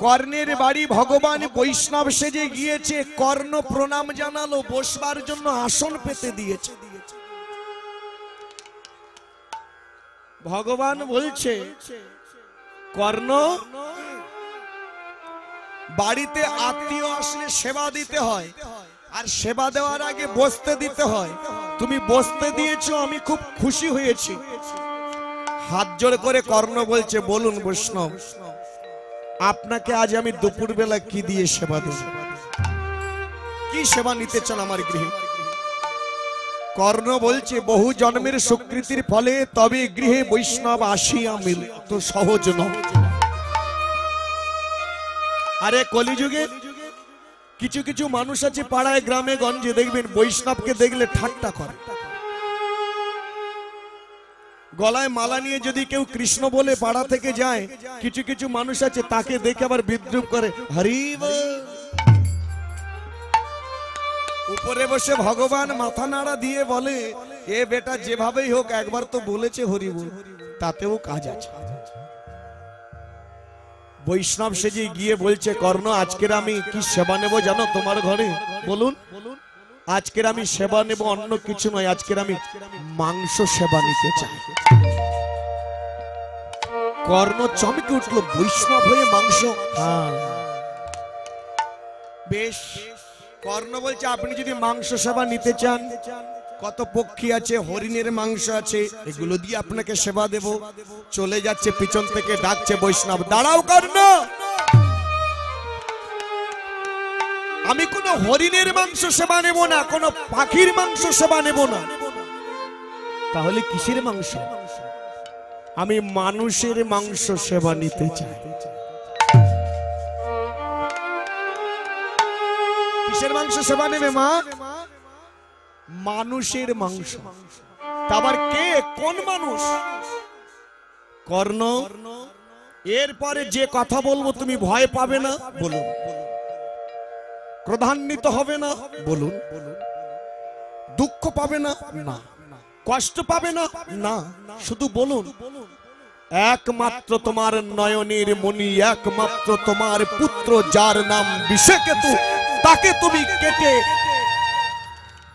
কর্ণের বাড়ি ভগবান বৈষ্ণব সেজে গিয়েছে, কর্ণ প্রণাম জানালো, বসবার জন্য আসন পেতে দিয়েছে। ভগবান বলছে, কর্ণ, বাড়িতে আত্মীয় আসলে সেবা দিতে হয়, আর সেবা দেওয়ার আগে বসতে দিতে হয়। তুমি বসতে দিয়েছো, আমি খুব খুশি হয়েছি। হাত জোড় করে কর্ণ বলছে, বলুন বৈষ্ণব, আপনাকে আজ আমি দুপুর বেলা কি দিয়ে সেবা দেব? কি সেবা নিতে চান আমার গৃহে? কর্ণ বলছে, বহু জন্মের স্বীকৃতির ফলে তবে গৃহে বৈষ্ণব আসিয়া মিল, তো সহজ নয়। আরে কলিযুগে কিছু কিছু মানুষ আছে পাড়ায় গ্রামে গঞ্জে, দেখবেন বৈষ্ণবকে দেখলে ঠাট্টা করে। গলায় মালা নিয়ে যদি কেউ কৃষ্ণ বলে পাড়া থেকে যায়, কিছু কিছু মানুষ আছে তাকে দেখে আবার বিদ্রুপ করে, হরি বল। উপরে বসে ভগবান মাথা নাড়া দিয়ে বলে, এ বেটা যেভাবেই হোক একবার তো বলেছে হরি বল, তাতেও কাজ আছে। বৈষ্ণব সেজে গিয়ে বলছে, কর্ণ, আজকের আমি কি সেবা নেব জানো তোমার ঘরে? বলুন। আজকের আমি সেবা নেব অন্য কিছু নয়, আজকের আমি মাংস সেবা নিতে চাই। কর্ণ চমকে উঠলো, বৈষ্ণব হয়ে মাংস? হ্যাঁ, বেশ। কর্ণ বলছে, আপনি যদি মাংস সেবা নিতে চান, কত পক্ষী আছে, হরিণের মাংস আছে, এগুলো দিয়ে আপনাকে সেবা দেব। চলে যাচ্ছে, পিছন থেকে ডাকছে বৈষ্ণব, দাঁড়াও কর্ণ, আমি কোন হরিণের মাংস সেবা নেব না, কোন পাখির মাংস সেবা নেব না। তাহলে কিসের মাংস? আমি মানুষের মাংস সেবা নিতে চাই। কিসের মাংস সেবা নেবে মা? মানুষের মাংস। আবার কে, কোন মানুষ? কর্ণ, এরপরে যে কথা বলবো তুমি ভয় পাবে না? বলুন। ক্রোধান্বিত হবে না? বলুন। দুঃখ পাবে না? না। কষ্ট পাবে না? না। শুধু বলুন। একমাত্র তোমার নয়নের মণি, একমাত্র তোমার পুত্র, যার নাম বিষকেতু, তাকে তুমি কেটে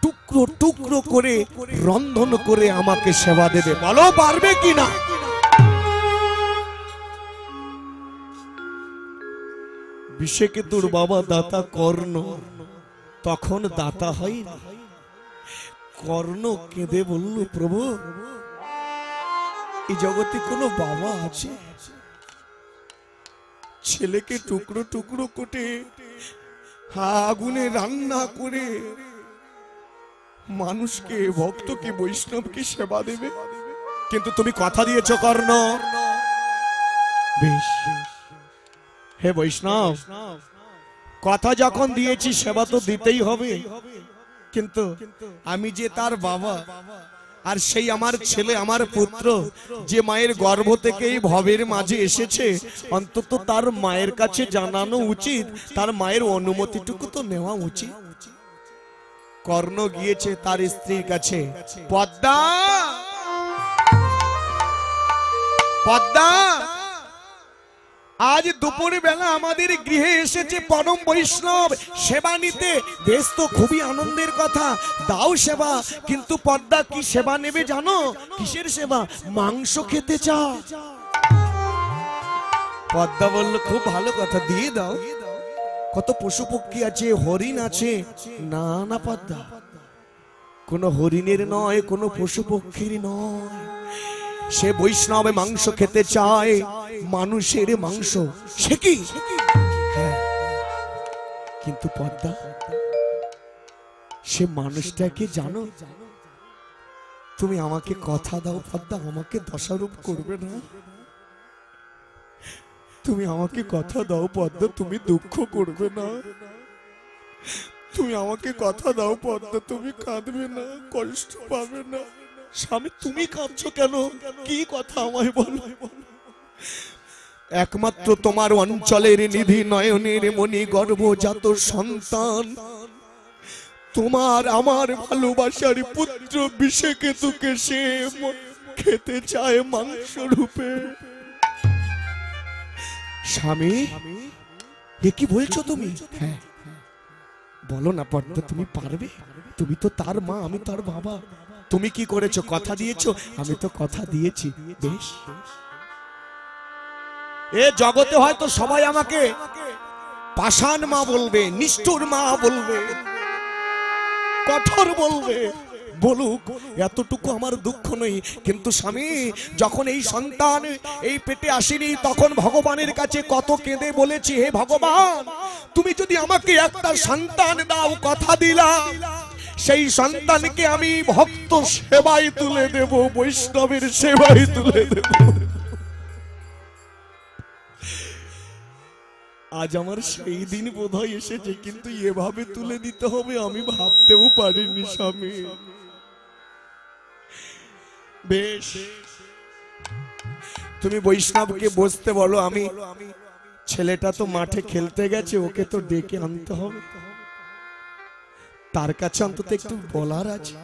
টুকরো টুকরো করে রন্ধন করে আমাকে সেবা দেবে। বলো পারবে কিনা? বিষকেতুর বাবা দাতা কর্ণ তখন দাতা হয়নি। কর্ণ কেঁদে বলল, প্রভু, এই জগতে কোনো বাবা আছে? ছেলেকে টুকরো টুকরো করে আগুনে রান্না করে মানুষকে, ভক্তকে, বৈষ্ণবকে সেবা দেবে? কিন্তু তুমি কথা দিয়েছ কর্ণ। বেশ, হে বৈষ্ণব, কথা যখন দিয়েছি সেবা তো দিতেই হবে। কিন্তু আমি যে তার বাবা, আর সেই আমার ছেলে, আমার পুত্র, যে মায়ের গর্ভ থেকে এই ভবের মাঝে এসেছে, অন্তত তার মায়ের কাছে জানানো উচিত, তার মায়ের অনুমতিটুকু তো নেওয়া উচিত। কর্ণ গিয়েছে তার স্ত্রীর কাছে, পদ্মা, পদ্মা, আজ দুপুর বেলা আমাদের গৃহে এসেছে পরম বৈষ্ণব সেবা নিতে। বেশ, তো খুবই আনন্দের কথা, দাও সেবা। কিন্তু পদ্মা, কি সেবা নেবে জানো? কিসের সেবা? মাংস খেতে চাও? পদ্মা বলল, খুব ভালো কথা, দিয়ে দাও। কত পশু পক্ষী আছে, হরিণ আছে। না না পদ্মা, কোন হরিণের নয়, কোন পশু পক্ষীর নয়, সে বৈষ্ণব মাংস খেতে চায়, মানুষের মাংস। সে কি? হ্যাঁ, কিন্তু পদ্মা, সে মানুষটাকে জানো? তুমি আমাকে কথা দাও পদ্মা, আমাকে দশারূপ করবে না। তুমি আমাকে কথা দাও পদ্মা, তুমি দুঃখ করবে না। তুমি আমাকে কথা দাও পদ্মা, তুমি কাঁদবে না, কষ্ট পাবে না। স্বামী, তুমি কাঁদছো কেন? কি কথা আমায় বলো। একমাত্র তোমার অঞ্চলের নিধি, নয়নের মণি, গর্ভজাত সন্তান, তোমার আমার ভালোবাসার পুত্র বিষকেতুকে সে খেতে চায় মাংস রূপে। স্বামী, এ কি বলছো তুমি? হ্যাঁ, বলো না পদ্মা, তুমি পারবে? তুমি তো তার মা, আমি তার বাবা। তুমি কি করেছো? কথা দিয়েছো? আমি তো কথা দিয়েছি। বেশ, এ জগতে হয়তো সবাই আমাকে পাষাণ মা বলবে, নিষ্ঠুর মা বলবে, কঠোর বলবে, বলুক, এতটুকু আমার দুঃখ নেই। কিন্তু স্বামী, যখন এই সন্তান এই পেটে আসেনি, তখন ভগবানের কাছে কত কেঁদে বলেছি, হে ভগবান, তুমি যদি আমাকে একটা সন্তান দাও, কথা দিলাম সেই সন্তানকে আমি ভক্ত সেবায় তুলে দেব, বৈষ্ণবের সেবায় তুলে দেব। আজ আমার সেই দিন বোধহয় এসেছে, কিন্তু এভাবে তুলে দিতে হবে আমি ভাবতেও পারিনি স্বামী। বেশ, তুমি বৈষ্ণবকে বসতে বলো। আমি, ছেলেটা তো মাঠে খেলতে গেছে, ওকে তো ডেকে আনতে হবে, তার কাছে অন্তত একটু বলার আছে।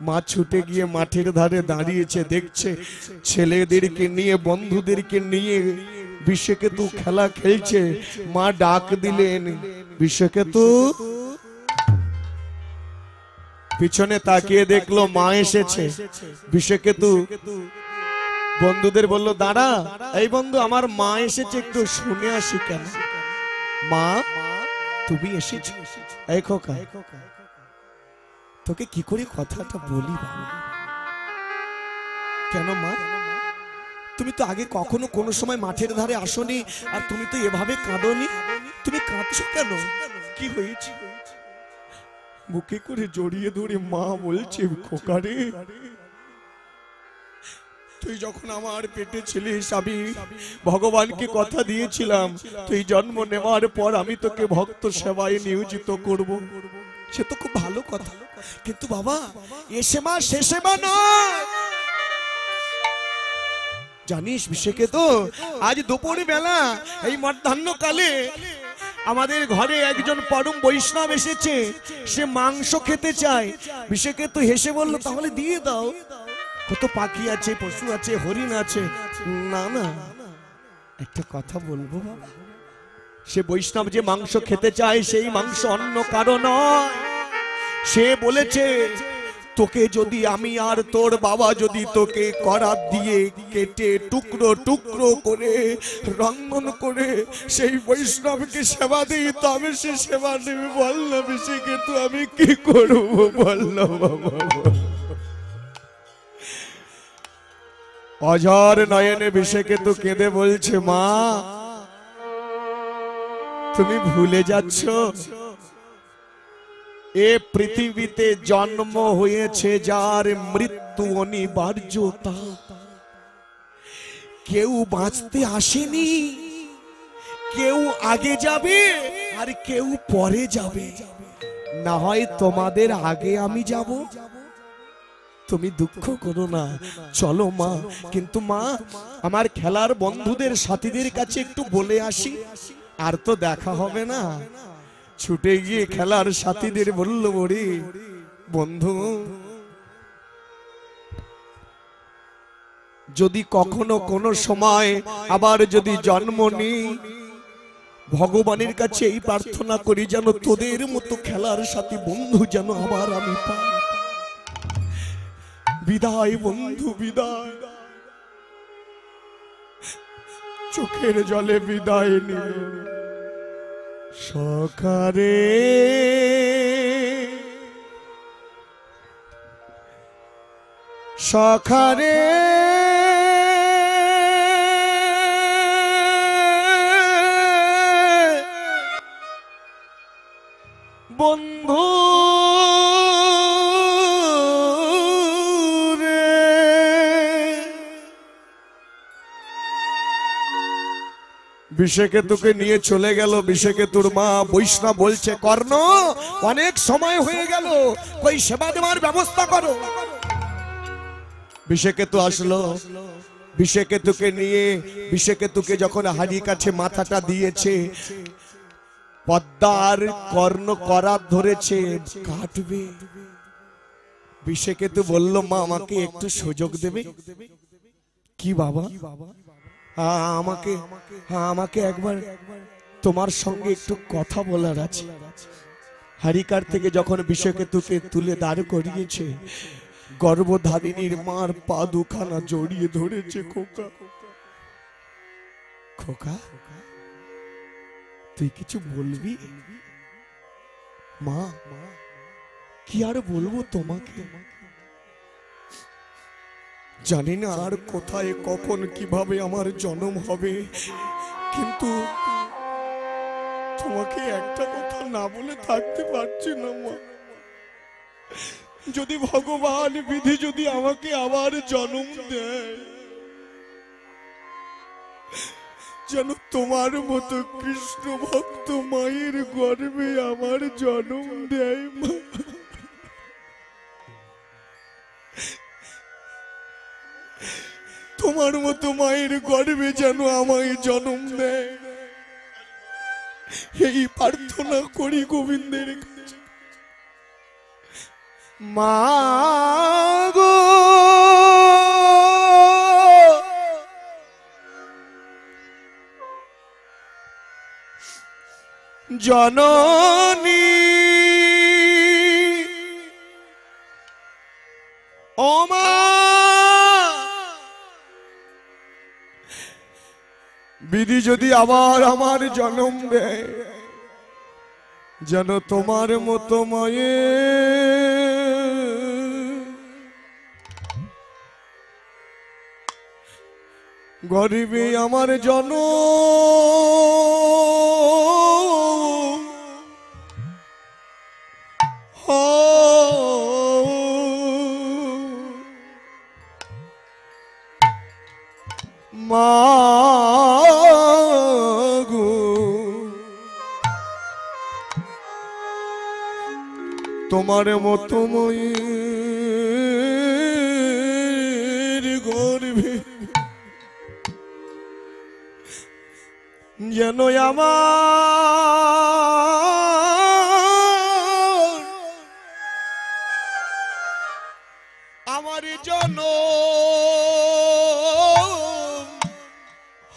মা ছুটে গিয়ে মাঠের ধারে দাঁড়িয়েছে, দেখছে ছেলেদেরকে নিয়ে, বন্ধুদেরকে নিয়ে বিশ্বকেতু খেলা খেলছে। মা ডাক দিলেন, বিশ্বকেতু। পিছনে তাকিয়ে দেখলো মা এসেছে। বিশ্বকেতু বন্ধুদের বলল, দাঁড়া, এই বন্ধু, আমার মা এসেছে, একটু শুনে আসি। কেন মা, তুমি এসেছো? এই খোকা, তোকে কি করে কথাটা বলি বাবা? কেন মা, তুমি তো আগে কখনো কোনো সময় মাঠের ধারে আসোনি, আর তুমি তো এভাবে কাঁদোনি, তুমি কাঁদছো কেন? কি হয়েছে? মুখে করে জড়িয়ে ধরে মা বলছে, খোকারে, তুই যখন আমার পেটে ছিলিস, আমি ভগবানকে কথা দিয়েছিলাম, তুই জন্ম নেওয়ার পর আমি তোকে ভক্ত সেবায় নিয়োজিত করব। সে তো খুব ভালো কথা, কিন্তু বাবা, এ সেবা সে সেবা নয়। জানিস বিশ্বকেতু, আজ দুপুর বেলা এই মধ্যাহ্ন কালে আমাদের ঘরে একজন পরম বৈষ্ণব এসেছে, সে মাংস খেতে চায়। বিশ্বকেতু হেসে বলল, তাহলে দিয়ে দাও, কত পাখি আছে, পশু আছে, হরিণ আছে। না না, একটা কথা বলবো বাবা, সে বৈষ্ণব যে মাংস খেতে চায়, সেই মাংস অন্য কারো নয়। সে বলেছে, তোকে যদি আমি আর তোর বাবা যদি তোকে করাত দিয়ে কেটে টুকরো টুকরো করে রন্ধন করে সেই বৈষ্ণবকে সেবা দিই, তবে সে সেবা নেবে। বল না বিশ্বকেতু, আমি কি করবো বল না বাবা। অঝর নয়নে বিশ্বকেতু কেঁদে বলছে, মা, তুমি ভুলে যাচ্ছ, এ পৃথিবীতে জন্ম হয়েছে যার মৃত্যু অনিবার্যতা। কেউ বাঁচতে আসেনি, কেউ আগে যাবে আর কেউ পরে যাবে। না হয় তোমাদের আগে আমি যাব, তুমি দুঃখ করো না, চলো মা। কিন্তু মা, আমার খেলার বন্ধুদের সাথীদের কাছে একটু বলে আসি, আর তো দেখা হবে না। ছুটে গিয়ে খেলার সাথীদের বলল, ওরে বন্ধু, যদি কখনো কোনো সময় আবার যদি জন্ম নিই, ভগবানের কাছে এই প্রার্থনা করি, যেন তোদের মতো খেলার সাথী বন্ধু যেন আবার আমি পাই। বিদায় বন্ধু, বিদায়। চোখের জলে বিদায় নিল। সখারে সখারে বন্ধু বিশ্বকেতুকে নিয়ে চলে গেল। বিশ্বকেতুর মা বৈষ্ণব বলছে, কর্ণ, অনেক সময় হয়ে গেল, কই সেবা দেওয়ার ব্যবস্থা করো। বিশ্বকেতু আসলো, বিশ্বকেতুকে নিয়ে, বিশ্বকেতুকে যখন হাড়ি কাছে মাথাটা দিয়েছে, পদ্মার কর্ণ করাত ধরেছে, কাটবে। বিশ্বকেতু বলল, মা, আমাকে একটু সুযোগ দেবে? কি বাবা? আমাকে একবার তোমার সঙ্গে একটু কথা বলার আছে। হারিকার থেকে যখন বিষকেতুকে তুলে দাঁড় করিয়েছে, গর্ভধারিণীর মার পা দুখানা জড়িয়ে ধরেছে। খোকা, খোকা, তুই কিছু বলবি? মা, কি আর বলবো তোমাকে, জানি না আর কোথায় কখন কিভাবে আমার জন্ম হবে, কিন্তু তোমাকে একটা কথা না বলে থাকতে পারছি না মা। যদি ভগবান বিধি যদি আমাকে আবার জন্ম দেয়, যেন তোমার মতো কৃষ্ণ ভক্ত মায়ের গর্ভে আমার জন্ম দেয় মা। তোমার মতো মায়ের গর্ভে যেন আমায় জন্ম দেয়, এই প্রার্থনা করি গোবিন্দের কাছে। মা গো, জননী ও মা, বিধি যদি আবার আমার জন্ম দেয়, যেন তোমার মতো মায়ের গরিবে আমার জন্ম মা গো। তোমার মতো মায়ের গর্ভে যেন আমার জন্ম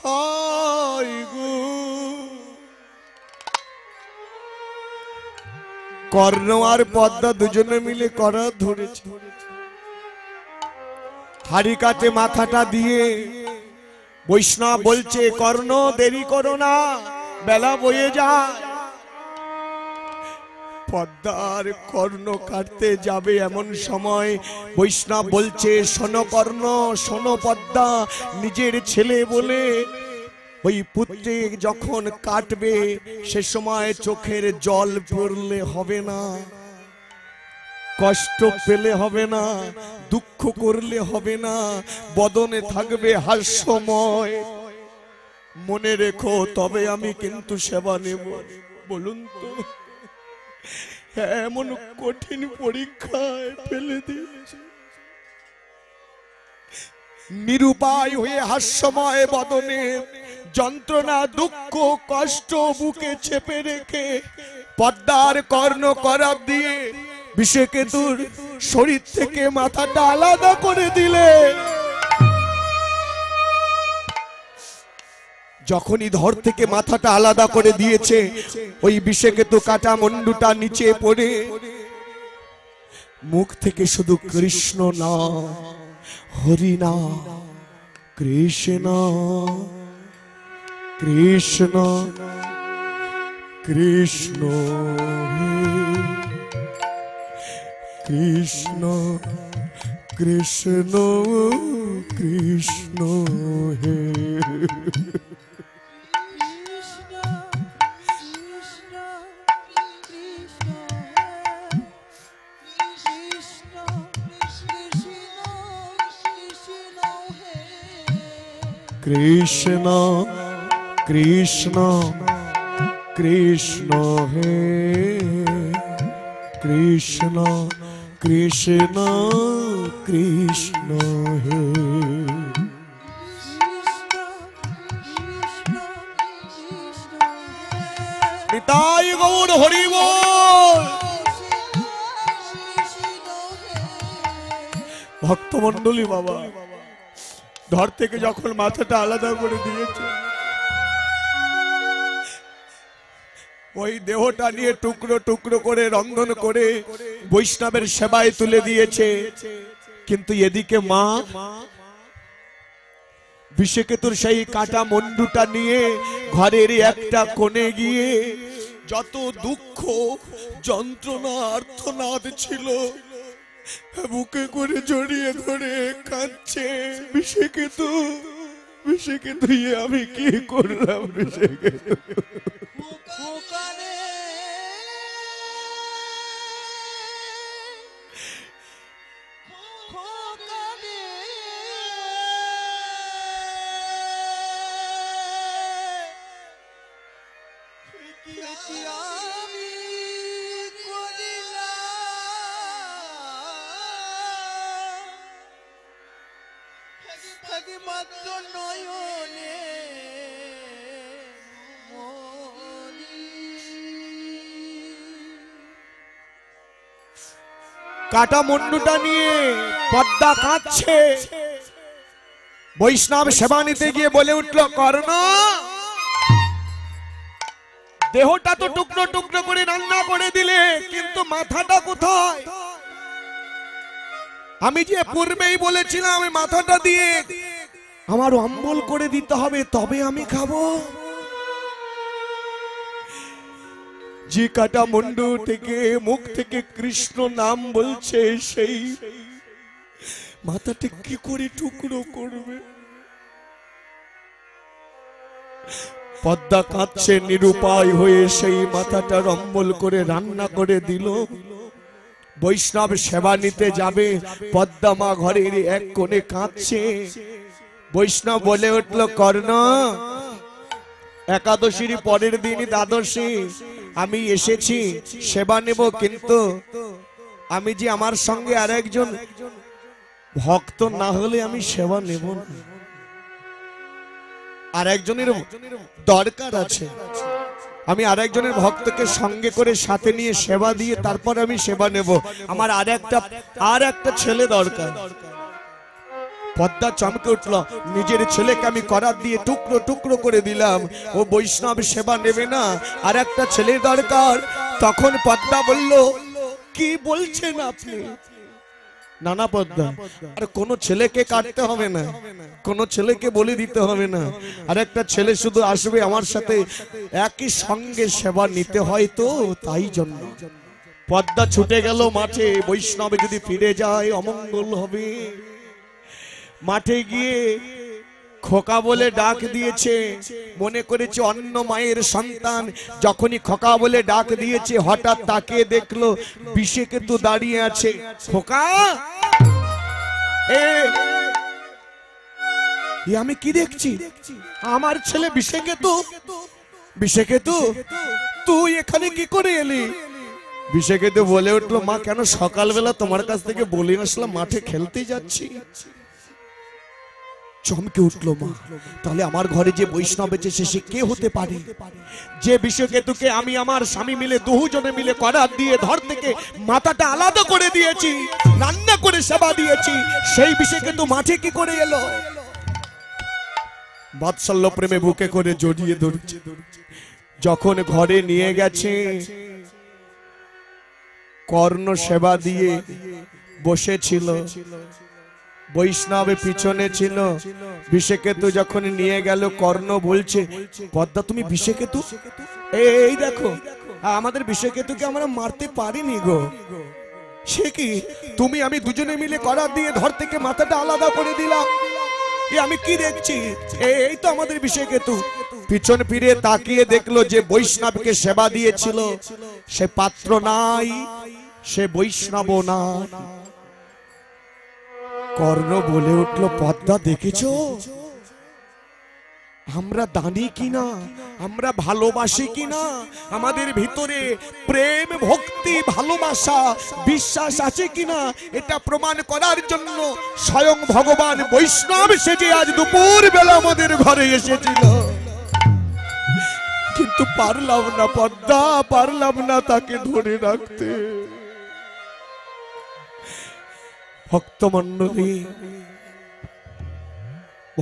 হয় গো। কর্ণ আর পদ্মা দুজনে মিলে করা ধরেছে, হাড়ি কাটে মাথাটা দিয়ে বৈষ্ণব বলছে, কর্ণ দেরি করো না, বেলা বয়ে যায়। পদ্মার কর্ণ কাটতে যাবে এমন সময় বৈষ্ণব বলছে, শোনো কর্ণ, শোনো পদ্মা, নিজের ছেলে বলে ওই পুত্রে যখন কাটবে সে সময় চোখের জল পড়লে হবে না, কষ্ট পেলে হবে না, দুঃখ করলে হবে না, বদনে থাকবে হাস্যময়। মনে রেখো, তবে আমি কিন্তু সেবা নেব। বলুন তো, এমন কঠিন পরীক্ষায় ফেলে দিয়েছে। নিরুপায় হয়ে হাস্যময় বদনে যন্ত্রণা, দুঃখ, কষ্ট বুকে চেপে রেখে পদ্মার কর্ণ করাব দিয়ে বিষকেতুর শরীর থেকে মাথাটা আলাদা করে দিলে। যখনই ধর থেকে মাথাটা আলাদা করে দিয়েছে, ওই বিষকেতু কাটা মুন্ডুটা নিচে পড়ে মুখ থেকে শুধু কৃষ্ণ না, হরি না, কৃষ্ণ কৃষ্ণ কৃষ্ণ কৃষ্ণ কৃষ্ণ কৃষ্ণ হে। কৃষ্ণ কৃষ্ণ কৃষ্ণ হে, কৃষ্ণ কৃষ্ণ কৃষ্ণ হে। নিতাই গৌর হরি বল। ভক্তমণ্ডলী বাবা, ধর থেকে যখন মাথাটা আলাদা করে দিয়েছে, ওই দেহটা নিয়ে টুকরো টুকরো করে রন্ধন করে বৈষ্ণবের সেবায় তুলে দিয়েছে। কিন্তু এদিকে মা বিষকেতুর সেই কাটা মুন্ডুটা নিয়ে ঘরের একটা কোণে গিয়ে যত দুঃখ যন্ত্রণা আর্তনাদ ছিল বুকে করে জড়িয়ে ধরে কাঁদছে। বিষকেতু, বিষকেতু, আমি কি করলাম? বিষকেতু কাটা মুন্ডুটা নিয়ে পদ্মা কাঁদছে। বৈষ্ণব সেবা নিতে গিয়ে বলে উঠল, কর্ণ, দেহটা তো টুকরো টুকরো করে রান্না করে দিলে, কিন্তু মাথাটা কোথায়? আমি যে পূর্বেই বলেছিলাম আমি মাথাটা দিয়ে আমার অম্বল করে দিতে হবে, তবে আমি খাবো। যে কাটা মুন্ডু থেকে মুখ থেকে কৃষ্ণ নাম বলছে, সেই মাথাটা কি করে টুকরো করবে? পদ্মা কাঁদছে নিরুপায় হয়ে, সেই মাথাটা অম্বল করে রান্না করে দিল। বৈষ্ণব সেবা নিতে যাবে, পদ্মা মা ঘরের এক কোণে কাঁদছে। বৈষ্ণব বলে উঠল, কর্ণ, একাদশীর পরের দিন দ্বাদশী আমি এসেছি সেবা নেব, কিন্তু আমি যে আমার সঙ্গে আর একজন ভক্ত না হলে আমি সেবা নেব না। আর একজনের দরকার আছে, আমি আর একজনের ভক্তকে সঙ্গে করে সাথে নিয়ে সেবা দিয়ে তারপর আমি সেবা নেব। আমার আর একটা ছেলে দরকার। পদ্মা চমকে উঠল, নিজের ছেলেকে আমি করাত দিয়ে টুকরো টুকরো করে দিলাম, ও বৈষ্ণব সেবা নেবে না, আর একটা ছেলে দরকার। তখন পদ্মা বলল, কি বলছেন আপনি? নানা পদ্মা, আর কোন ছেলেকে কাটতে হবে না, কোন ছেলেকে বলে দিতে হবে না, আর একটা ছেলে শুধু আসবে আমার সাথে, একই সঙ্গে সেবা নিতে হয়, তো তাই জন্য। পদ্মা ছুটে গেল মাঠে, বৈষ্ণবে যদি ফিরে যায় অমঙ্গল হবে। মাঠে গিয়ে খোকা বলে ডাক দিয়েছে, মনে করেছে অন্য মায়ের সন্তান। যখনই খোকা বলে ডাক দিয়েছে, হঠাৎ তাকিয়ে দেখলো বিষকেতু দাঁড়িয়ে আছে। খোকা, আমি কি দেখছি? আমার ছেলে বিষকেতু। বিষকেতু, তুই এখানে কি করে এলি? বিষকেতু বলে উঠলো, মা, কেন সকালবেলা তোমার কাছ থেকে বলে আসলাম মাঠে খেলতে যাচ্ছি। চমকে উঠলো মা, তাহলে আমার ঘরে যে বৈষ্ণব এসেছে সে কে হতে পারে? যে বিষকেতুকে আমি আমার স্বামী মিলে দুজনে মিলে করাত দিয়ে ধর থেকে মাথাটা আলাদা করে দিয়েছি, রান্না করে সেবা দিয়েছি, সেই বিষকেতু মাঠে কি করে এলো? বাৎসল্য প্রেমে বুকে করে জড়িয়ে ধরছে। যখন ঘরে নিয়ে গেছে, কর্ণ সেবা দিয়ে বসেছিল, বৈষ্ণবে পিছনে ছিল। বিষকেতু যখন নিয়ে গেল, কর্ণ বলছে, পদ্মা, তুমি বিষকেতু? এই দেখো, আমাদের বিষকেতুকে আমরা মারতে পারিনি গো। সে কি, তুমি আমি দুজনে মিলে করাত দিয়ে ধর থেকে মাথাটা আলাদা করে দিলাম, আমি কি দেখছি? এই তো আমাদের বিষকেতু। পিছন ফিরে তাকিয়ে দেখলো যে বৈষ্ণবকে সেবা দিয়েছিল সে পাত্র নাই, সে বৈষ্ণব না। কর্ণ বলে উঠল, পদ্মা, দেখেছো আমরা দানি কিনা, আমরা ভালোবাসি কিনা, আমাদের ভিতরে প্রেম, ভক্তি, ভালোবাসা, বিশ্বাস আছে কিনা, এটা প্রমাণ করার জন্য স্বয়ং ভগবান বৈষ্ণব সেজে আজ দুপুর বেলা আমাদের ঘরে এসেছিল। কিন্তু পারলাম না পদ্মা, পারলাম না তাকে ধরে রাখতে। ভক্তমণ্ডলী,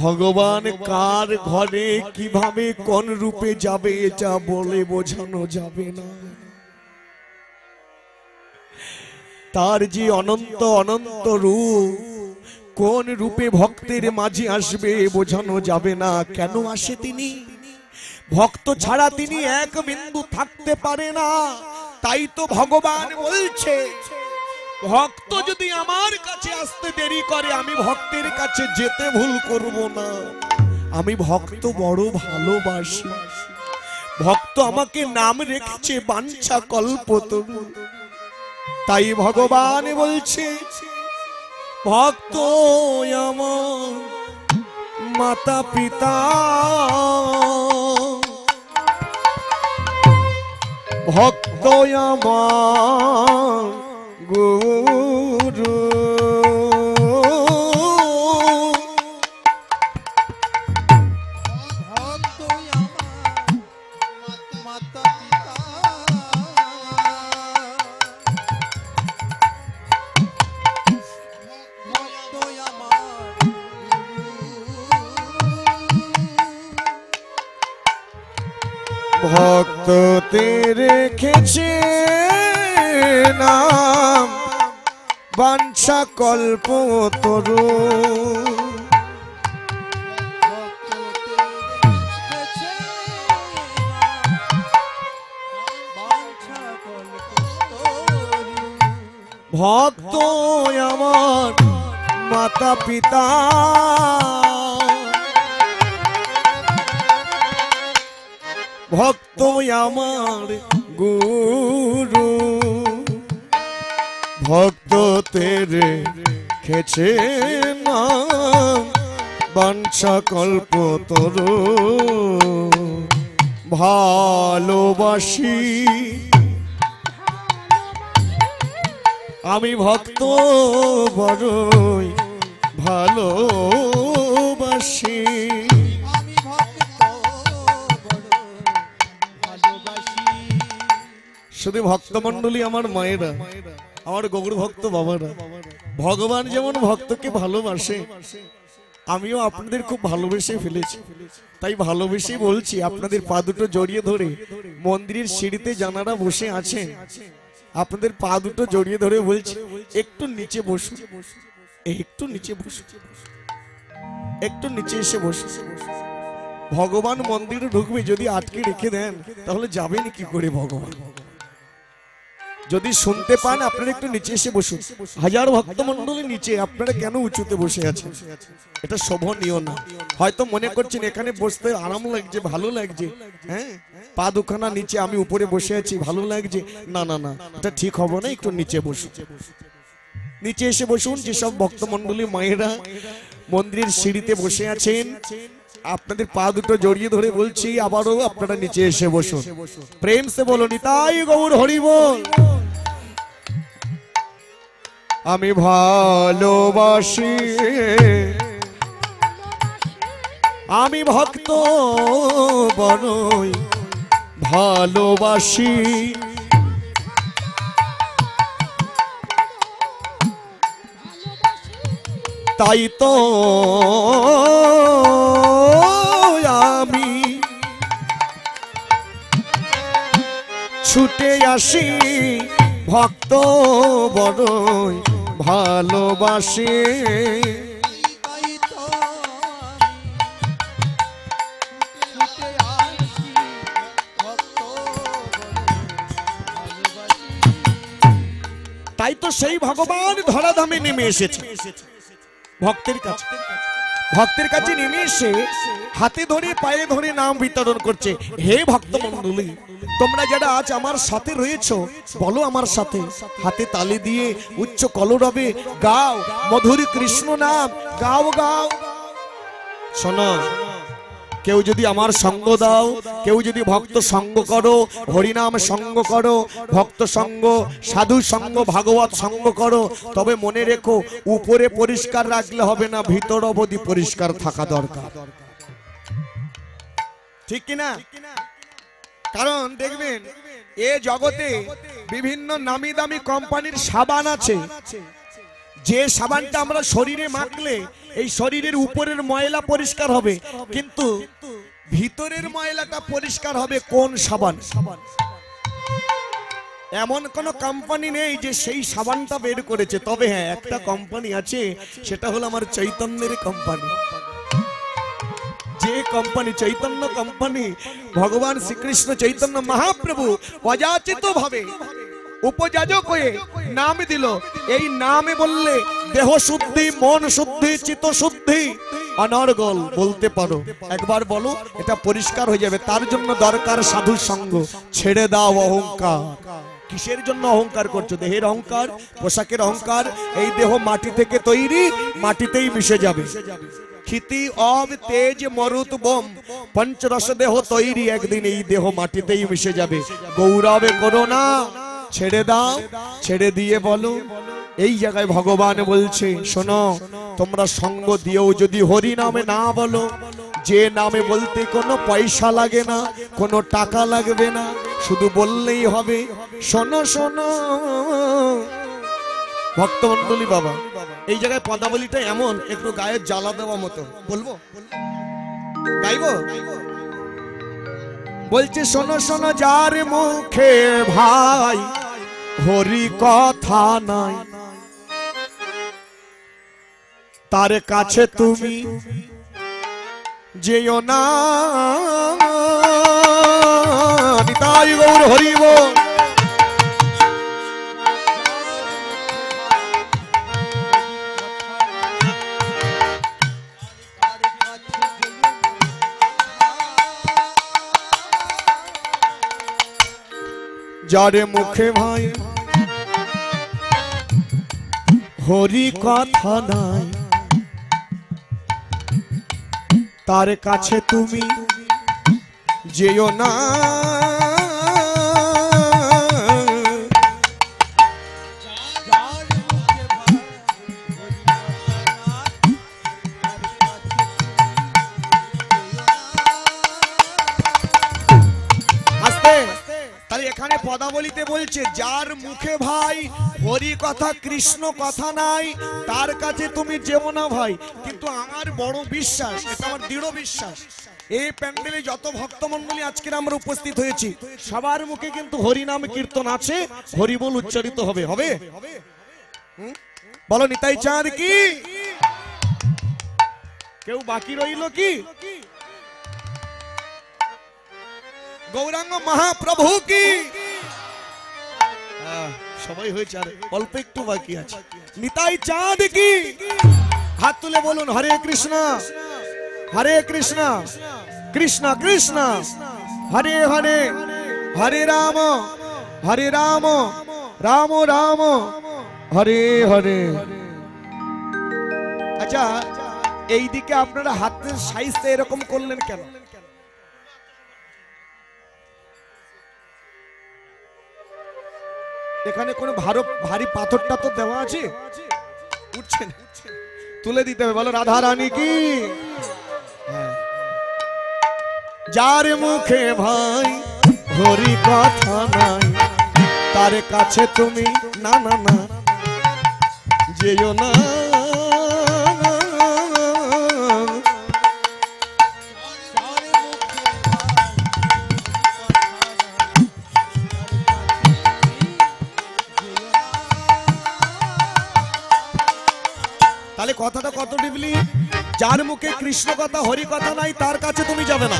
ভগবান কার ঘরে কিভাবে কোন রূপে যাবে এটা বলে বোঝানো যাবে না। তার যে অনন্ত অনন্ত রূপ কোন রূপে ভক্তের মাঝে আসবে বোঝানো যাবে না। কেন আসে তিনি? ভক্ত ছাড়া তিনি এক বিন্দু থাকতে পারে না। তাই তো ভগবান বলছে, ভক্ত যদি আমার কাছে আসতে দেরি করে আমি ভক্তের কাছে যেতে ভুল করব না। আমি ভক্ত বড় ভালোবাসি। ভক্ত আমাকে নাম রেখেছে বাঞ্ছা কল্পতরু। তাই ভগবান বলছে, ভক্ত আমার মাতা পিতা, ভক্ত আমার গুরু। ভক্ত আমার মাতা পিতা, ভক্ত আমার ভক্ত তেরে রেখেছে নাম বাঞ্ছা কল্পতরু। ভক্ত আমার মাতা পিতা, ভক্ত আমার গুরু। ভক্ত তেরে খেছে নাম বাঞ্ছা কল্পতরু। ভালোবাসি আমি ভক্ত বড়ই ভালোবাসি। আমি ভক্ত বড় ভালোবাসি। শুধু ভক্তমণ্ডলী আমার মায়েরা, আমার গৌর ভক্ত বাবারা, ভগবান যেমন ভক্তকে ভালোবাসে আমিও আপনাদের খুব ভালোবেসে ফেলেছি। তাই ভালোবেসে বলছি, আপনাদের পা দুটো জড়িয়ে ধরে মন্দিরের সিঁড়িতে যারা বসে আছেন আপনাদের পা দুটো জড়িয়ে ধরে বলছি, একটু নিচে বসুন, একটু নিচে বসুন, একটু নিচে এসে বসুন। ভগবান মন্দিরে ঢুকবে, যদি আটকে রেখে দেন তাহলে যাবেন কি করে ভগবান? যদি শুনতে পান আপনারা একটু নিচে এসে বসুন। হাজার ভক্তমণ্ডলী নিচে, আপনারা কেন উঁচুতে বসে আছেন? এটা শোভনীয় না। হয়তো মনে করছেন এখানে বসতে আরাম লাগছে, ভালো লাগছে, হ্যাঁ পা দুখানা নিচে, আমি উপরে বসে আছি ভালো লাগছে। না না না, এটা ঠিক হবে না। একটু নিচে বসুন, নিচে এসে বসুন। যেসব ভক্তমণ্ডলী মায়েরা মন্দিরের সিঁড়িতে বসে আছেন আপনাদের পা দুটো জড়িয়ে ধরে বলছি, আবারও আপনারা নিচে এসে বসুন। প্রেম সে বলো নিতাই গৌর হরি বল। আমি ভালোবাসি আমি ভক্ত বড়ই ভালোবাসি। তাই তো আমি ছুটে আসি ভক্ত বড়ই ভালোবাসি। তাই তো সেই ভগবান ধরাধামে নেমে এসেছে ভক্তের কাছে। ভক্তের কাছে নেমে এসে হাতে ধরে পায়ে ধরে নাম বিতরণ করছে। হে ভক্তমণ্ডলী, তোমরা যারা আজ আমার সাথে রয়েছো বলো আমার সাথে, হাতে তালি দিয়ে উচ্চ কলরবে গাও মধুর কৃষ্ণ নাম, গাও গাও। শোনো, কেউ যদি আমার সঙ্গ দাও, কেউ যদি ভক্ত সঙ্গ করো, হরিনাম সঙ্গ করো, ভক্ত সঙ্গ, সাধু সঙ্গ, ভাগবত সঙ্গ করো, তবে মনে রেখো উপরে পরিষ্কার রাখলে হবে না, ভিতর অবধি পরিষ্কার থাকা দরকার। ঠিক কিনা? কারণ দেখবেন এ জগতে বিভিন্ন নামি দামি কোম্পানির সাবান আছে, যে সাবানটা আমরা শরীরে মাখলে এই শরীরের উপরের ময়লা পরিষ্কার হবে, কিন্তু ভিতরের ময়লাটা পরিষ্কার হবে কোন সাবান? এমন কোন কোম্পানি নেই যে সেই সাবানটা বের করেছে, তবে হ্যাঁ একটা কোম্পানি আছে, সেটা হলো আমার চৈতন্যের কোম্পানি। যে কোম্পানি, চৈতন্য কোম্পানি, ভগবান শ্রীকৃষ্ণ চৈতন্য মহাপ্রভু অযাচিত ভাবে উপযাজক হয়ে নাম দিল। এই নামে বললে দেহ শুদ্ধি, মন শুদ্ধি, চিত্ত শুদ্ধি, অনর্গল বলতে পারো। একবার বলো, এটা পরিষ্কার হয়ে যাবে। তার জন্য দরকার সাধু সঙ্গ। ছেড়ে দাও অহংকার। কিসের জন্য অহংকার করছো? দেহের অহংকার, পোশাকের অহংকার। এই দেহ মাটি থেকে তৈরি, মাটিতেই মিশে যাবে। ক্ষিতি অব তেজ মরুত বোম, পঞ্চরস দেহ তৈরি, একদিন এই দেহ মাটিতেই মিশে যাবে। গৌরবে করো না, ছেড়ে দাও। ছেড়ে দিয়ে বলো। এই জায়গায় ভগবান বলছে, শোনো, তোমরা সঙ্গ দিয়েও যদি হরি নামে না বলো, যে নামে বলতে কোনো পয়সা লাগে না, কোনো টাকা লাগবে না, শুধু বললেই হবে। শোনো শোনো ভক্তমণ্ডলী বাবা, এই জায়গায় পদাবলীটা এমন একটু গায়ে জ্বালা দেওয়া মতো। বলবো? গাইবো? বলছে, শোনো শোনো যার মুখে ভাই হরি কথা নাই, তার কাছে তুমি যেও না। নিতাই গৌর হরি বল। যারে মুখে ভাই হরি কথা নাই, তার কাছে তুমি যেও না। এখানে পদাবলিতে বলছে, যার মুখে ভাই হরি কথা, কৃষ্ণ কথা নাই, তার কাছে তুমি যেও না ভাই। কিন্তু আমার বড় বিশ্বাস, এটা আমার দৃঢ় বিশ্বাস, এই প্যান্ডেলে যত ভক্তমণ্ডলী আজকে আমরা উপস্থিত হয়েছি, সবার মুখে কিন্তু হরি নাম কীর্তন আছে, হরি বল উচ্চারিত হবে। হবে? বলো নিতাই চাঁদ কি? কেউ বাকি রইল কি? গৌরাঙ্গ মহাপ্রভু কি? সবাই হয়েছে, আর অল্প একটু বাকি আছে। নিতাই চাঁদ কি? হাত তুলে বলুন, হরে কৃষ্ণ হরে কৃষ্ণ কৃষ্ণ কৃষ্ণ হরে হরে, হরে রাম রাম রাম হরে হরে। আচ্ছা, এই দিকে আপনারা হাতের সাইজটা এরকম করলেন কেন? এখানে কোনো ভারী পাথরটা তো দেওয়া আছে, উঠছে না, তুলে দিতে হবে। বলো রাধা রানী কি? যার মুখে ভাই হরি কথা নাই, তার কাছে তুমি না না না যেও না। তাহলে কথাটা কত ডিপলি? যার মুখে কৃষ্ণ কথা হরি কথা নাই, তার কাছে তুমি যাবে না।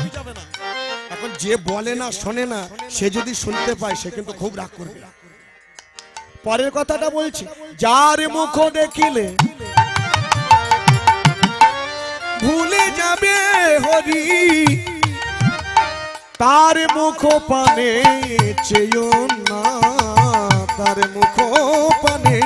এখন যে বলে না, শোনে না, সে যদি শুনতে পায়, সে কিন্তু খুব রাগ করবে। পরের কথাটা বলছি, যার মুখ দেখিলে ভুলে যাবে হরি, তার মুখ পানে চেয়েও না, তার মুখ পানে